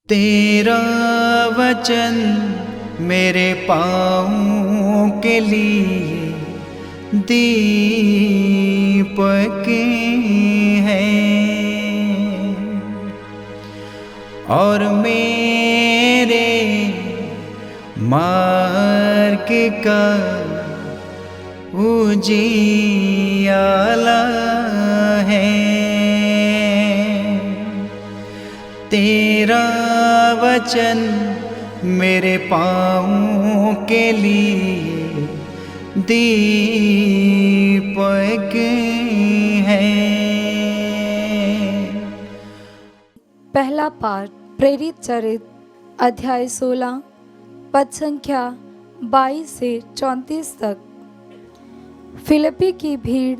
तेरा वचन मेरे पाँवों के लिए दीपक है और मेरे मार्ग का उजियाला है। तेरा वचन मेरे पाँवों के लिए दीपक है। पहला पाठ प्रेरित चरित अध्याय 16 पद संख्या 22 से 34 तक। फिलिप्पी की भीड़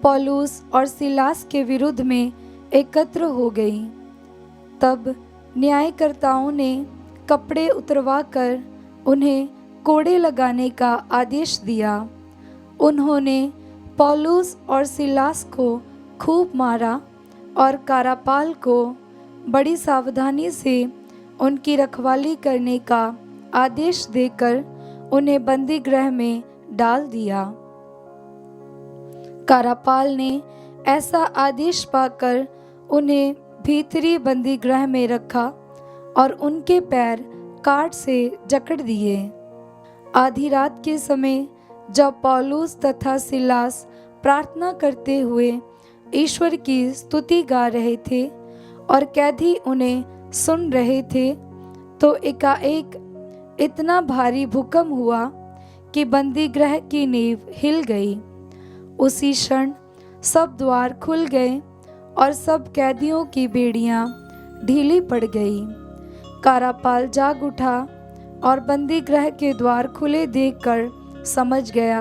पौलुस और सिलास के विरुद्ध में एकत्र हो गई। तब न्यायकर्ताओं ने कपड़े उतरवाकर उन्हें कोड़े लगाने का आदेश दिया। उन्होंने पौलुस और सिलास को खूब मारा और कारापाल को बड़ी सावधानी से उनकी रखवाली करने का आदेश देकर उन्हें बंदी गृह में डाल दिया। कारापाल ने ऐसा आदेश पाकर उन्हें भीतरी बंदी गृह में रखा और उनके पैर काट से जकड़ दिए। आधी रात के समय जब पौलुस तथा सिलास प्रार्थना करते हुए ईश्वर की स्तुति गा रहे थे और कैदी उन्हें सुन रहे थे, तो एकाएक इतना भारी भूकंप हुआ कि बंदी गृह की नींव हिल गई। उसी क्षण सब द्वार खुल गए और सब कैदियों की बेड़ियां ढीली पड़ गई। कारापाल जाग उठा और बंदी गृह के द्वार खुले देखकर समझ गया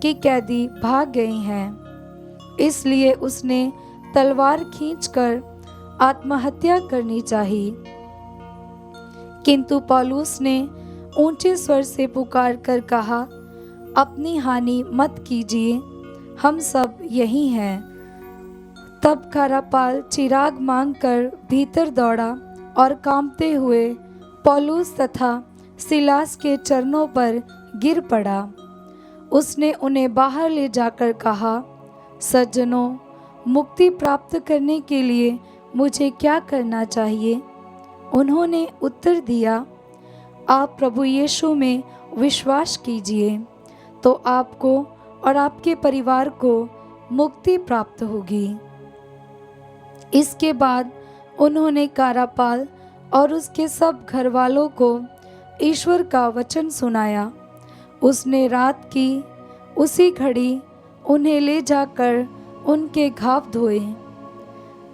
कि कैदी भाग गए हैं। इसलिए उसने तलवार खींचकर आत्महत्या करनी चाहिए। किंतु पौलुस ने ऊंचे स्वर से पुकार कर कहा, अपनी हानि मत कीजिए, हम सब यही हैं। तब कारापाल चिराग मांगकर भीतर दौड़ा और कांपते हुए पौलुस तथा सिलास के चरणों पर गिर पड़ा। उसने उन्हें बाहर ले जाकर कहा, सज्जनों, मुक्ति प्राप्त करने के लिए मुझे क्या करना चाहिए? उन्होंने उत्तर दिया, आप प्रभु यीशु में विश्वास कीजिए तो आपको और आपके परिवार को मुक्ति प्राप्त होगी। इसके बाद उन्होंने कारापाल और उसके सब घर वालों को ईश्वर का वचन सुनाया। उसने रात की उसी घड़ी उन्हें ले जाकर उनके घाव धोए।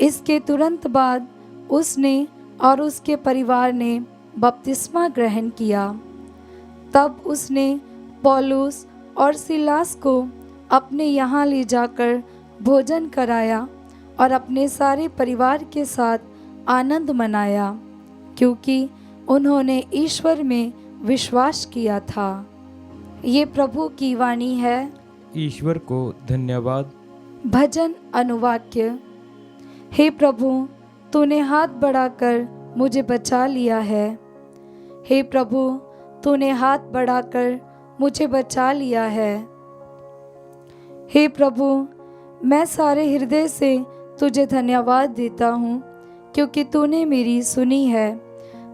इसके तुरंत बाद उसने और उसके परिवार ने बपतिस्मा ग्रहण किया। तब उसने पौलुस और सिलास को अपने यहाँ ले जाकर भोजन कराया और अपने सारे परिवार के साथ आनंद मनाया, क्योंकि उन्होंने ईश्वर में विश्वास किया था। ये प्रभु की वाणी है। ईश्वर को धन्यवाद। भजन अनुवाक्य। हे प्रभु, तूने हाथ बढ़ाकर मुझे बचा लिया है। हे प्रभु, तूने हाथ बढ़ाकर मुझे बचा लिया है। हे प्रभु, मैं सारे हृदय से तुझे धन्यवाद देता हूँ, क्योंकि तूने मेरी सुनी है।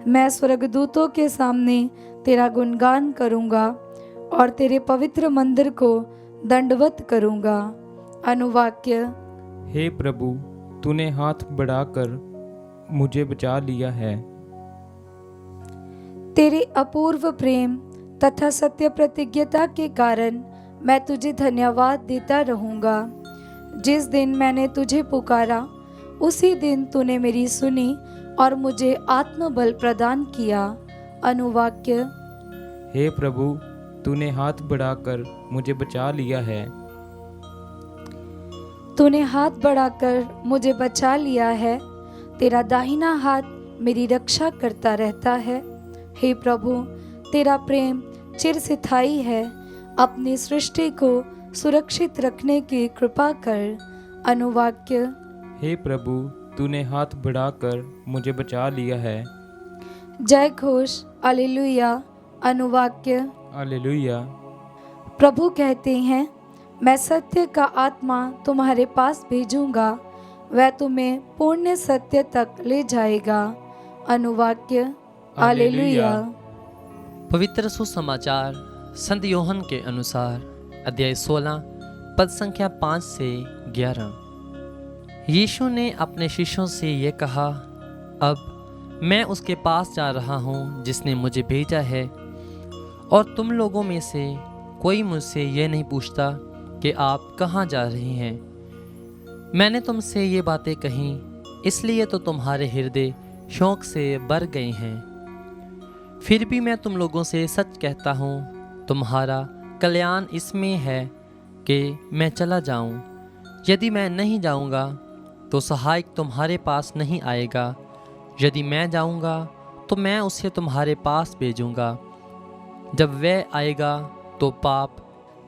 मैं स्वर्गदूतों के सामने तेरा गुणगान करूँगा और तेरे पवित्र मंदिर को दंडवत करूँगा। अनुवाक्य। हे प्रभु, तूने हाथ बढ़ाकर मुझे बचा लिया है। तेरे अपूर्व प्रेम तथा सत्य प्रतिज्ञता के कारण मैं तुझे धन्यवाद देता रहूँगा। जिस दिन मैंने तुझे पुकारा, उसी दिन तूने मेरी सुनी और मुझे आत्मबल प्रदान किया। अनुवाक्य। हे प्रभु, तूने हाथ बढ़ाकर मुझे बचा लिया है। तूने हाथ बढ़ाकर मुझे बचा लिया है। तेरा दाहिना हाथ मेरी रक्षा करता रहता है। हे प्रभु, तेरा प्रेम चिरस्थायी है। अपनी सृष्टि को सुरक्षित रखने की कृपा कर। अनुवाक्य। हे प्रभु, तूने हाथ बढ़ाकर मुझे बचा लिया है। जय घोष हालेलुया। अनुवाक्य। हालेलुया। प्रभु कहते हैं, मैं सत्य का आत्मा तुम्हारे पास भेजूंगा, वह तुम्हें पूर्ण सत्य तक ले जाएगा। अनुवाक्य। हालेलुया। पवित्र सुसमाचार संत योहन के अनुसार अध्याय 16 पद संख्या 5 से 11। यीशु ने अपने शिष्यों से ये कहा, अब मैं उसके पास जा रहा हूँ जिसने मुझे भेजा है, और तुम लोगों में से कोई मुझसे ये नहीं पूछता कि आप कहाँ जा रहे हैं। मैंने तुमसे ये बातें कहीं इसलिए तो तुम्हारे हृदय शौक से भर गए हैं। फिर भी मैं तुम लोगों से सच कहता हूँ, तुम्हारा कल्याण इसमें है कि मैं चला जाऊँ। यदि मैं नहीं जाऊँगा तो सहायक तुम्हारे पास नहीं आएगा, यदि मैं जाऊँगा तो मैं उसे तुम्हारे पास भेजूँगा। जब वह आएगा तो पाप,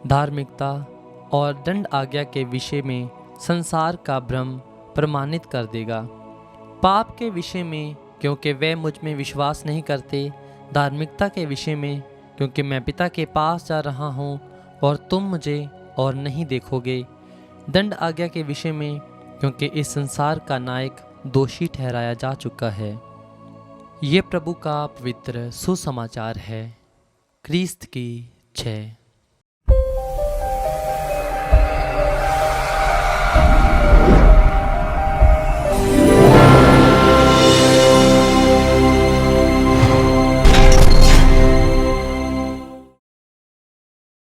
धार्मिकता और दंड आज्ञा के विषय में संसार का भ्रम प्रमाणित कर देगा। पाप के विषय में क्योंकि वे मुझ में विश्वास नहीं करते, धार्मिकता के विषय में क्योंकि मैं पिता के पास जा रहा हूँ और तुम मुझे और नहीं देखोगे, दंड आज्ञा के विषय में क्योंकि इस संसार का नायक दोषी ठहराया जा चुका है। ये प्रभु का पवित्र सुसमाचार है। क्रिस्त की जय।